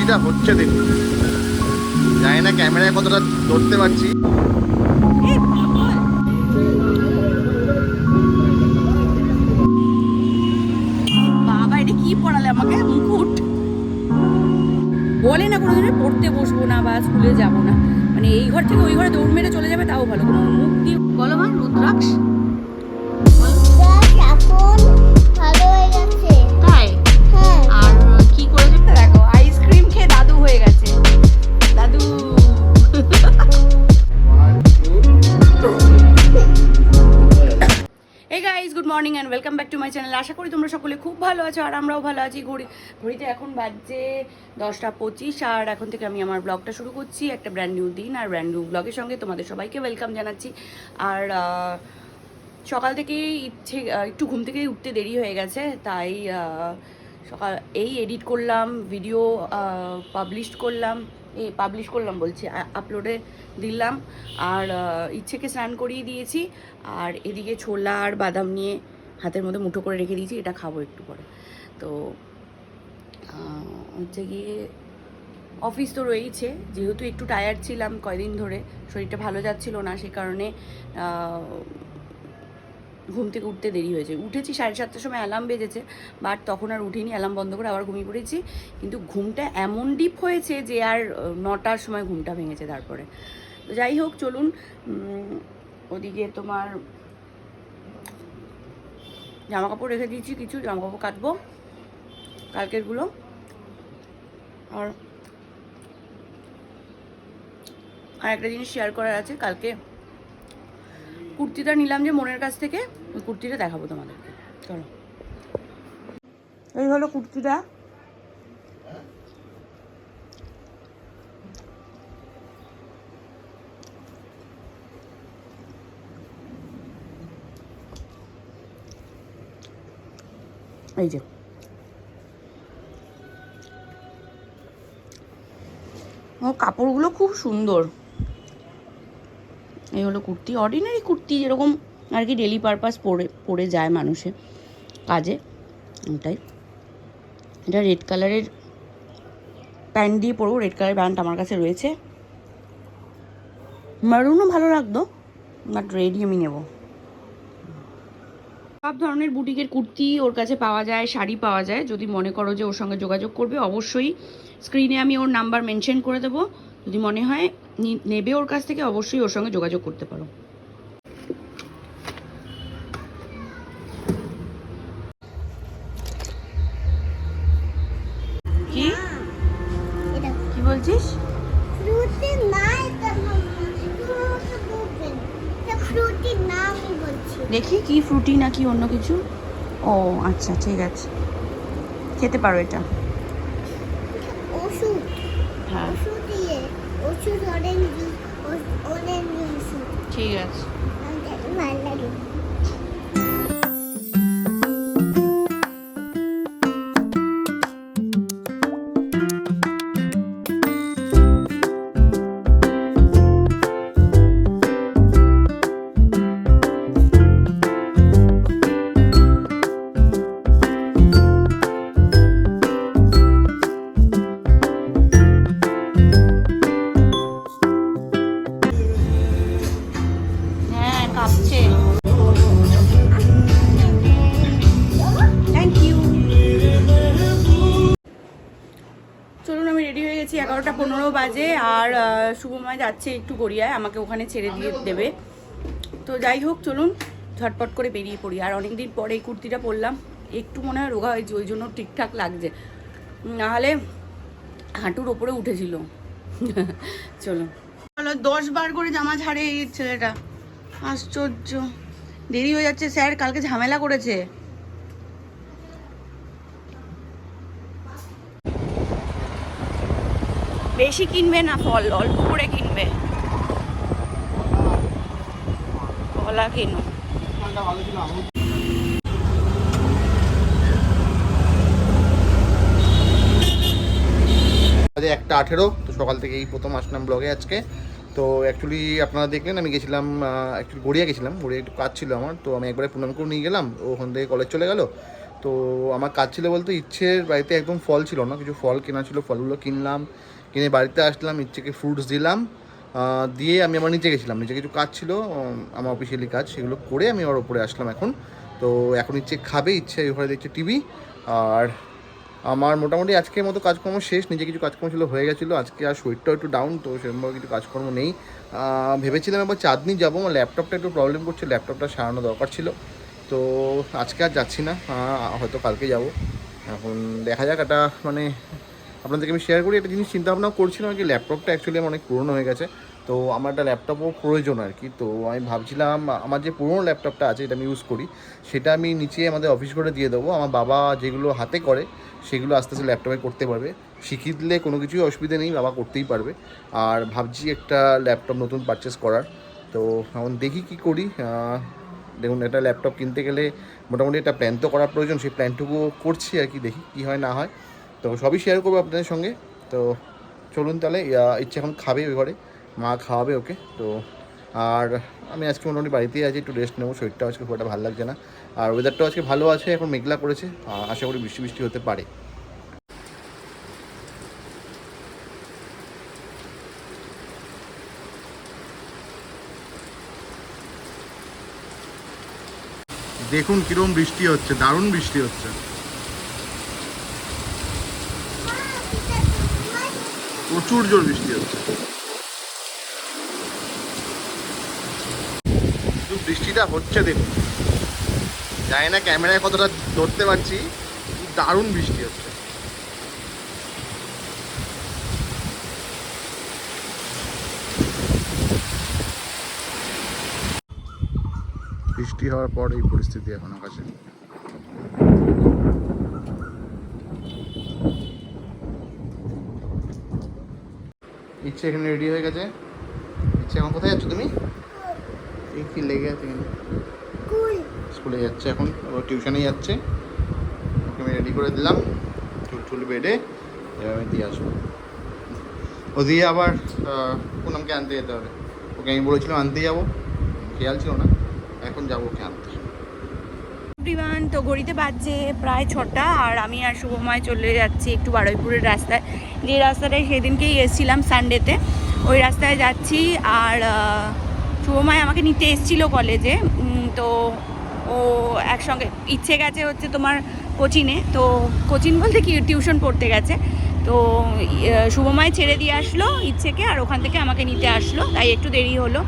বৃষ্টিটা হচ্ছে দেখুন, জানি না ক্যামেরায় কতটা ধরতে পারছি। বাবা এটা কি পড়ালে আমাকে? মুকুট বলে না কোনোদিনও পড়তে বসবো না বা স্কুলে যাব না, মানে এই ঘর থেকে ওই ঘরে দৌড় মেরে চলে যাবে তাও ভালো, কোনো মুখ দিয়ে বলো মা। রুদ্রাক্ষ এখন ভালো হয়ে গেছে। তাই? হ্যাঁ। আর কি করেছে দেখো, আইসক্রিম খেয়ে দাদু হয়ে গেছে। দাদু hey guys, good morning and welcome back to my channel. আশা করি তোমরা সকলে খুব ভালো আছো আর আমরাও ভালো আছি। ঘড়িতে এখন বাজছে 10:25 আর এখন থেকে আমি আমার ব্লগটা শুরু করছি। একটা ব্র্যান্ড নিউ দিন আর ব্র্যান্ড নিউ ব্লগের সঙ্গে তোমাদের সবাইকে ওয়েলকাম জানাচ্ছি। আর সকাল থেকেই একটু ঘুম থেকেই উঠতে দেরি হয়ে গেছে, তাই সকাল এই এডিট করলাম, ভিডিও পাবলিশ করলাম বলছি, আপলোডে দিলাম। আর ইচ্ছেকে স্নান করিয়ে দিয়েছি আর এদিকে ছোলা আর বাদাম নিয়ে হাতের মধ্যে মুঠো করে রেখে দিয়েছি, এটা খাবো একটু পরে। তো হচ্ছে গিয়ে অফিস তো রয়েইছে, যেহেতু একটু টায়ার্ড ছিলাম কয়দিন ধরে, শরীরটা ভালো যাচ্ছিল না, সে কারণে ঘুম থেকে উঠতে দেরি হয়েছে। উঠেছি 7:30টার সময়, অ্যালার্ম বেজেছে, বাট তখন আর উঠিনি, অ্যালার্ম বন্ধ করে আবার ঘুমিয়ে পড়েছি। কিন্তু ঘুমটা এমন ডিপ হয়েছে যে আর 9টার সময় ঘুমটা ভেঙেছে তারপরে। তো যাই হোক, চলুন। ওদিকে তোমার জামা কাপড় রেখে দিয়েছি, কিছু জামা কাপড় কাটবো কালকেরগুলো। আর একটা জিনিস শেয়ার করার আছে, কালকে কুর্তিটা নিলাম যে মনের কাছ থেকে, ওই কুর্তিটা দেখাবো তোমাদেরকে। চলো, এই হলো কুর্তিটা। এই যে ও, কাপড়গুলো খুব সুন্দর। এই হলো কুর্তি, অর্ডিনারি কুর্তি যেরকম আর কি ডেলি পারপাস পরে যায় মানুষে কাজে, ওটাই। এটা রেড কালারের প্যান্ট দিয়ে পরবো, রেড কালারের প্যান্ট আমার কাছে রয়েছে। মারুনও ভালো লাগতো, বাট রেডই আমি নেবো। সব ধরনের বুটিকের কুর্তি ওর কাছে পাওয়া যায়, শাড়ি পাওয়া যায়। যদি মনে করো যে ওর সঙ্গে যোগাযোগ করবে, অবশ্যই স্ক্রিনে আমি ওর নাম্বার মেনশন করে দেবো। যদি মনে হয় নেবে ওর কাছ থেকে, অবশ্যই ওর সঙ্গে যোগাযোগ করতে পারো। কি কি বলছিস? ফ্রুটি না, এটা ফ্রুটি না আমি বলছি। দেখি কি ফ্রুটি নাকি অন্য কিছু। ও আচ্ছা, ঠিক আছে, খেতে পারো এটা। ওষুধ, হ্যাঁ ওষুধ দিয়ে ওষুধ, অরেঞ্জ ওষুধ। ঠিক আছে। আমার ভালো লাগে। হ্যাঁ, কাঁপছে। Thank you. চলুন, আমি রেডি হয়ে গেছি, 11:15 বাজে। আর শুভময় যাচ্ছে একটু গড়িয়ায়, আমাকে ওখানে ছেড়ে দিয়ে দেবে। তো যাই হোক, চলুন ঝটপট করে বেরিয়ে পড়ি। আর অনেকদিন পরে এই কুর্তিটা পরলাম, একটু মনে হয় রোগা হয়েছে, ওই জন্য ঠিকঠাক লাগছে, নাহলে হাঁটুর ওপরে উঠেছিল। চলুন। 10 বার করে জামা ঝাড়ে এই ছেলেটা, আশ্চর্য। দেরি হয়ে যাচ্ছে, স্যার কালকে ঝামেলা করেছে। বেশি কিনবে না ফল, অল্প করে কিনবে। কলা কিনো। আজ 1:18, তো সকাল থেকে এই প্রথম আসলাম ব্লগে আজকে। তো অ্যাকচুয়ালি আপনারা দেখলেন আমি গেছিলাম, অ্যাকচুয়ালি গড়িয়া গেছিলাম, গড়িয়া একটু কাজ ছিল আমার, তো আমি একবারে প্রণাম করে নিয়ে গেলাম, ওখান থেকে কলেজ চলে গেল। তো আমার কাজ ছিল বলতে ইচ্ছের বাড়িতে একদম ফল ছিল না, কিছু ফল কেনা ছিল, ফলগুলো কিনলাম, কিনে বাড়িতে আসলাম, ইচ্ছেকে ফ্রুটস দিলাম, দিয়ে আমি আমার নিচে গেছিলাম, নিচে কিছু কাজ ছিল আমার অফিসিয়ালি কাজ, সেগুলো করে আমি আবার উপরে আসলাম এখন। তো এখন ইচ্ছে খাবে, ইচ্ছে ঘরে দেখছে টিভি। আর আমার মোটামুটি আজকের মতো কাজকর্ম শেষ, নিজে কিছু কাজকর্ম ছিল হয়ে গেছিলো, আজকে আর শরীরটাও একটু ডাউন, তো সেরকমভাবে কিছু কাজকর্ম নেই। ভেবেছিলাম এবার চাঁদনি যাবো, আমার ল্যাপটপটা একটু প্রবলেম করছে, ল্যাপটপটা সারানো দরকার ছিল, তো আজকে আর যাচ্ছি না, হয়তো কালকে যাব। এখন দেখা যাক, একটা মানে আপনাদেরকে আমি শেয়ার করি একটা জিনিস, চিন্তাভাবনাও করছিলাম আর কি। ল্যাপটপটা অ্যাকচুয়ালি আমার অনেক পুরনো হয়ে গেছে, তো আমার একটা ল্যাপটপও প্রয়োজন আর কি। তো আমি ভাবছিলাম আমার যে পুরনো ল্যাপটপটা আছে, এটা আমি ইউজ করি, সেটা আমি নিচে আমাদের অফিস করে দিয়ে দেবো। আমার বাবা যেগুলো হাতে করে সেগুলো আস্তে আস্তে ল্যাপটপে করতে পারবে, শিখিয়ে দিলে কোনো কিছুই অসুবিধা নেই, বাবা করতেই পারবে। আর ভাবছি একটা ল্যাপটপ নতুন পারচেস করার, তো এখন দেখি কী করি। দেখুন, একটা ল্যাপটপ কিনতে গেলে মোটামুটি একটা প্ল্যান তো করার প্রয়োজন, সেই প্ল্যানটুকু করছি আর কি, দেখি কী হয় না হয়। তো সবই শেয়ার করবো আপনাদের সঙ্গে। তো চলুন তাহলে, ইচ্ছে এখন খাবে ওই ঘরে, মা খাওয়াবে ওকে। তো আর আমি আজকে মোটামুটি বাড়িতেই আছি, একটু রেস্ট নেবো, শরীরটাও আজকে খুব একটা ভালো লাগছে না। আর ওয়েদারটাও আজকে ভালো আছে, এখন মেঘলা করেছে, আশা করি বৃষ্টি বৃষ্টি হতে পারে। দেখুন কিরকম বৃষ্টি হচ্ছে, দারুণ বৃষ্টি হচ্ছে, প্রচুর জোর বৃষ্টি হচ্ছে। শুধু বৃষ্টিটা হচ্ছে দেখুন, জানি না ক্যামেরায় কতটা ধরতে পারছি, দারুণ বৃষ্টি হচ্ছে। বৃষ্টি হওয়ার পর এই পরিস্থিতি এখন আকাশে। ইচ্ছে এখানে রেডি হয়ে গেছে। ইচ্ছে এখন কোথায় যাচ্ছ তুমি? এই কি লেগে আছে এখানে? স্কুলে যাচ্ছে এখন, আবার টিউশনে যাচ্ছে। ওকে আমি রেডি করে দিলাম, চুল বেডে, এবার আমি দিয়ে আসবো। ও দিয়ে আবার পুনমকে আনতে যেতে হবে, ওকে আমি বলেছিলাম আনতে যাবো, খেয়াল ছিল না, এখন যাবো ওকে আনতে। এভরিওয়ান, তো ঘড়িতে বাজছে প্রায় 6টা, আর আমি আর শুভময় চলে যাচ্ছি একটু বারুইপুরের রাস্তায়, যে রাস্তাটায় সেদিনকেই এসেছিলাম সানডেতে, ওই রাস্তায় যাচ্ছি। আর শুভময় আমাকে নিতে এসেছিলো কলেজে, তো ও একসঙ্গে ইচ্ছে গেছে হচ্ছে তোমার কোচিনে, তো কোচিং বলতে কি টিউশন পড়তে গেছে, তো শুভময় ছেড়ে দিয়ে আসলো ইচ্ছেকে, আর ওখান থেকে আমাকে নিতে আসলো, তাই একটু দেরি হলো।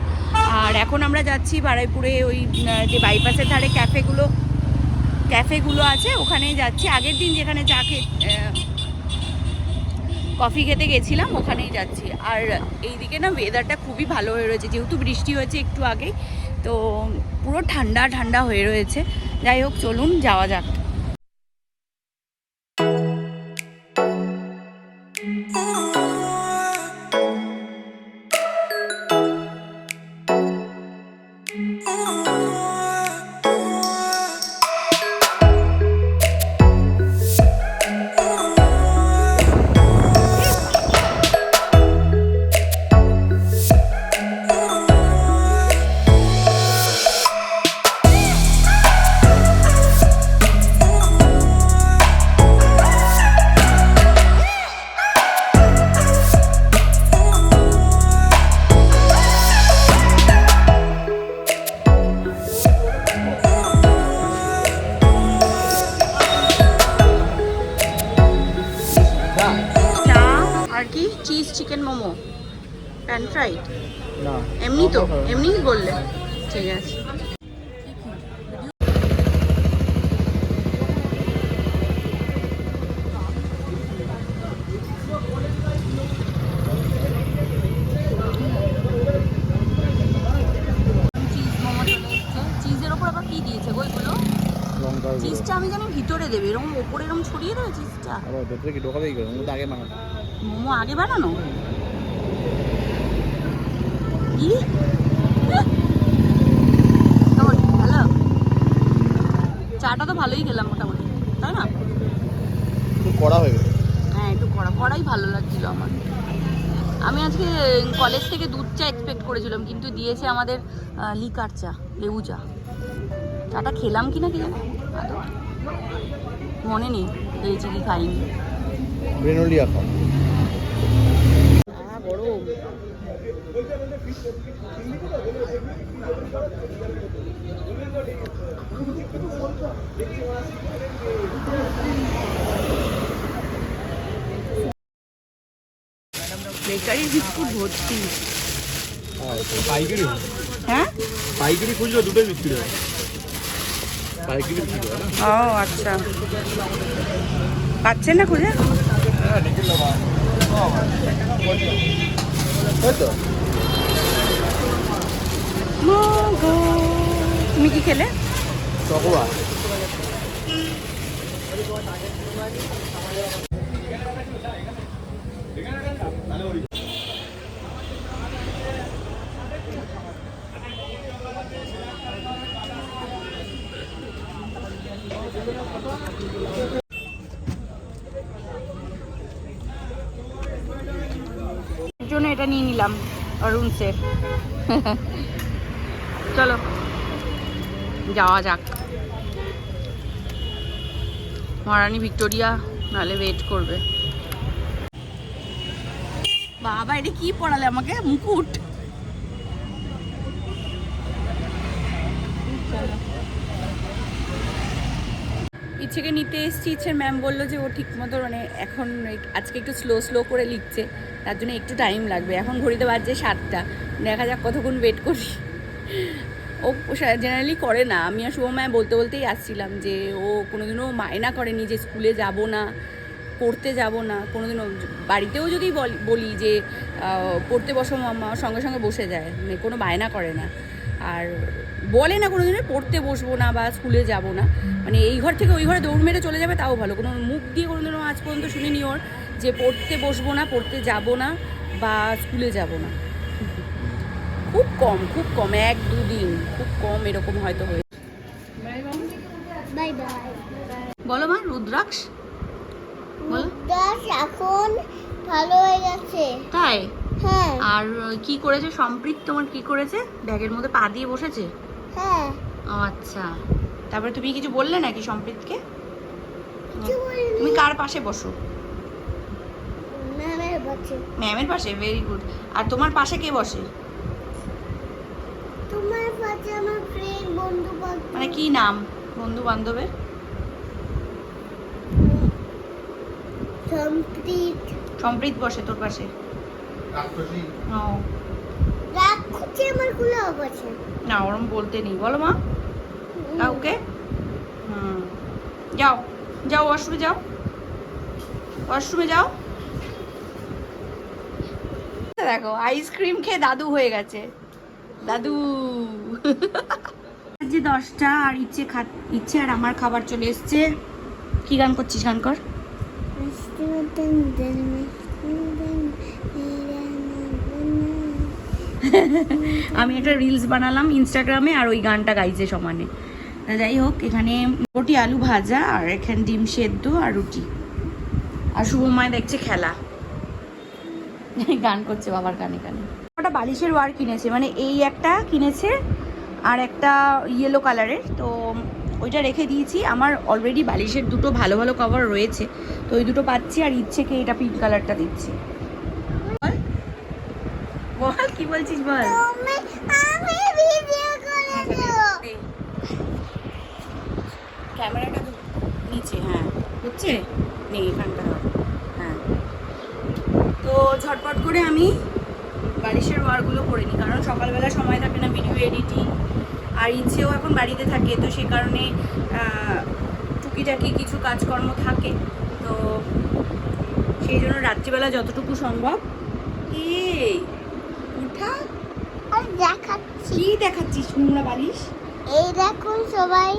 আর এখন আমরা যাচ্ছি বারুইপুরে ওই যে বাইপাসের ধারে ক্যাফেগুলো আছে, ওখানেই যাচ্ছি। আগের দিন যেখানে কফি খেতে গেছিলাম ওখানেই যাচ্ছি। আর এইদিকে না ওয়েদারটা খুবই ভালো হয়ে রয়েছে, যেহেতু বৃষ্টি হয়েছে একটু আগেই, তো পুরো ঠান্ডা ঠান্ডা হয়ে রয়েছে। যাই হোক, চলুন যাওয়া যাক। Cheese chicken momo, pan fried, না এমনি তো এমনিই বললে, ঠিক আছে। চিজের ওপর আবার কি দিয়েছে গো এগুলো? চিজটা আমি জানি ভিতরে দেবে, এরকম ওপরে এরকম ছড়িয়ে দেবে চিজটা। আবার ভেতরে কি ঢোকাবেই করে, মোমো আগে বানানো। মোমো আগে বানানো? কি ভালো, চাটা তো ভালোই খেলাম মোটামুটি, তাই না? একটু কড়া হয়ে গেছে। হ্যাঁ, একটু কড়াই ভালো লাগছিল আমার। আমি আজকে কলেজ থেকে দুধ চা এক্সপেক্ট করেছিলাম, কিন্তু দিয়েছে আমাদের লিকার চা, লেবু চা। চাটা খেলাম কিনা কি জানো আদৌ। মনে নেই খেয়েছি কি খাইনি। ব্রেনোলিয়া খাও। গরম। বেকারি বিস্কুট ভর্তি। পাইকারি হ্যাঁ পাইকারি খুঁজলো দুটোই বিক্রি হয়। পাইকারি বিক্রি হয় না। ও আচ্ছা, পাচ্ছেন না খুঁজে? তুমি কি খেলে? চকোবার। এর জন্য এটা নিয়ে নিলাম অরুণসের। চলো যাওয়া যাক। মহারানী ভিক্টোরিয়া নাহলে ওয়েট করবে। বাবা এটা কি পড়ালে আমাকে? মুকুট। ইচ্ছেকে নিতে এসেছি। ইচ্ছের ম্যাম বললো যে ও ঠিক মতো মানে এখন আজকে একটু স্লো করে লিখছে, তার জন্য একটু টাইম লাগবে। এখন ঘড়িতে বাজছে 7টা, দেখা যাক কতক্ষণ ওয়েট করি। ও জেনারেলি করে না। আমি আর শুভমায় বলতেই আসছিলাম যে ও কোনোদিনও মায়না করেনি যে স্কুলে যাব না, পড়তে যাব না কোনোদিনও। বাড়িতেও যদি বলি যে পড়তে বসো মাম্মা, সঙ্গে সঙ্গে বসে যায়, মানে কোনো বায়না করে না। আর বলে না কোনোদিনও পড়তে বসবো না বা স্কুলে যাব না, মানে এই ঘর থেকে ওই ঘরে দৌড় মেরে চলে যাবে তাও ভালো। কোনো মুখ দিয়ে কোনোদিনও আজ পর্যন্ত শুনিনি ওর যে পড়তে বসবো না, পড়তে যাব না বা স্কুলে যাব না। খুব কম 1-2 দিন, খুব কম এরকম হয়তো হয়ে। Bye bye. বলো মা, রুদ্রাক্ষ বলো। দাস এখন ভালো হয়ে গেছে। তাই? হ্যাঁ আর কি করেছে সম্প্রীত? তোমার কি করেছে? ব্যাগের মধ্যে পা দিয়ে বসেছে? হ্যাঁ। ও আচ্ছা, তারপরে তুমি কিছু বললে নাকি সম্প্রীতকে? কিছু বলিনি। তুমি কার পাশে বসো? ম্যামের বাচ্চা। ম্যামের পাশে? Very good. আর তোমার পাশে কে বসে? তোমার পাশে আমার ফ্রেন্ড বন্ধু বান্ধব। মানে কি নাম বন্ধু বান্ধবের? সম্প্রীত। সম্প্রীত বসে তোর পাশে? রাক্ষসী। ও রাক্ষসী আমার কুলে আছে। না, ওরম বলতে নেই। বলো মা কাউকে। যাও যাও ওয়াশরুমে যাও, ওয়াশরুমে যাও। দেখো আইসক্রিম খেয়ে দাদু হয়ে গেছে। দাদু। যে 10টা আর ইচ্ছে আর আমার খাবার চলে এসছে। কি গান করছিস? গান কর। আমি একটা রিলস বানালাম ইনস্টাগ্রামে আর ওই গানটা গাইছে সমানে। যাই হোক, এখানে রুটি আলু ভাজা আর এখানে ডিম সেদ্ধ আর রুটি। আর শুভময় দেখছে খেলা, গান করছে বাবার কানে কানে। ওটা বালিশের ওয়ার কিনেছে, মানে এই একটা কিনেছে আর একটা ইয়েলো কালারের, তো ওইটা রেখে দিয়েছি। আমার অলরেডি বালিশের দুটো ভালো ভালো কভার রয়েছে, তো ওই দুটো পাচ্ছি আর ইচ্ছেকে এটা পিঙ্ক কালারটা দিচ্ছি। বল কি বলছিস বল। আমি ভিডিও করে দেব। ক্যামেরাটা নিচে, হ্যাঁ হচ্ছে নেই এখানটা। হ্যাঁ, তো ঝটপট করে আমি বালিশের ওয়ারগুলো করে নিই, কারণ সকালবেলা সময় থাকে না ভিডিও এডিটিং, আর ইচ্ছেও এখন বাড়িতে থাকে, তো সে কারণে টুকিটাকি কিছু কাজকর্ম থাকে, তো সেই জন্য রাত্রিবেলা যতটুকু সম্ভব। এই উঠা আর দেখাচ্ছি। কি দেখাচ্ছিস? নোংরা বালিশ। এই দেখুন সবাই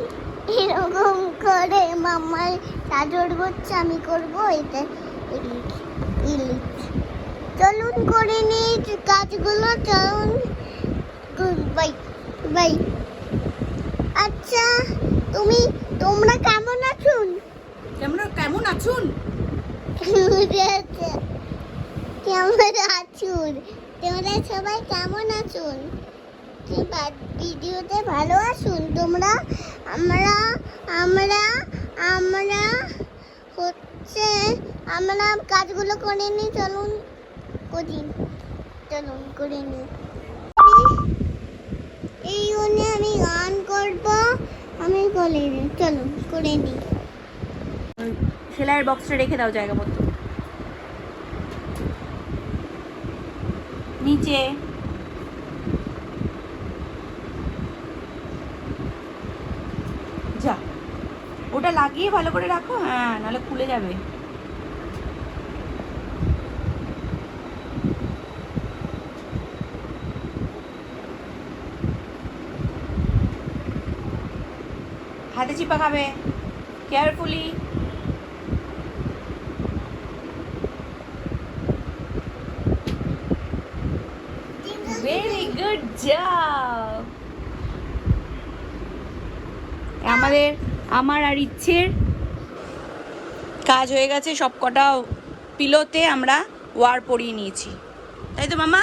এরকম করে মাম্মার চাদর করছে, আমি করবো এটা। চলুন করে নিই কাজগুলো, চলুন। Bye bye. আচ্ছা তোমরা কেমন আছুন? কেমন আছুন? কেমন আছুন? তোমরা সবাই কেমন আছুন? ভিডিওতে ভালো আসুন তোমরা। আমরা আমরা আমরা হচ্ছে আমরা কাজগুলো করে নিই, চলুন করে নিই। এই জন্য আমি গান করব, আমি করে নিই, চলুন করে নিই। সেলাইয়ের বক্সটা রেখে দাও জায়গা মতো নিচে। যা ওটা লাগিয়ে ভালো করে রাখো, হ্যাঁ নাহলে খুলে যাবে। হাতে চিপা খাবে, কেয়ারফুলি। Very good job. আমার আর ইচ্ছের কাজ হয়ে গেছে, সব কটা পিলোতে আমরা ওয়ার পরিয়ে নিয়েছি, তাই তো মামা?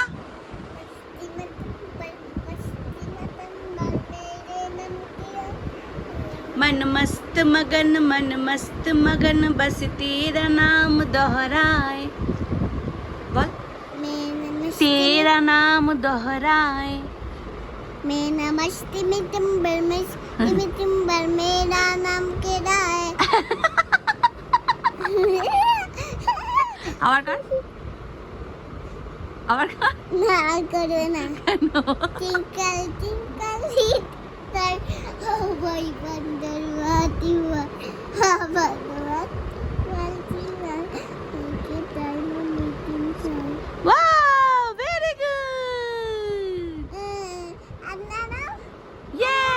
मन मस्त मगन बस तेरा नाम दोहराए, बोल तेरा नाम दोहराए। मैं नमस्ते में टिम्बर मेरा नाम केड़ा है। আবার কর, আবার কর। না করবে না, twinkle twinkle little boy wonder what you are, Wow, very good. Yeah,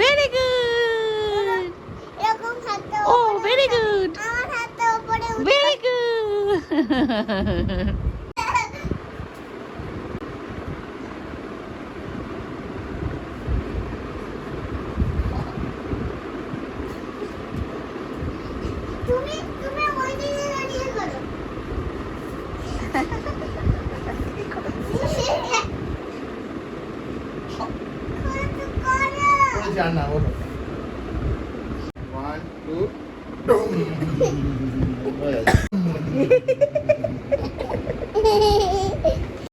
very good. Oh, very good. Very good. তুমি ওই দিকে দাঁড়িয়ে করো। জানা বলো 1 2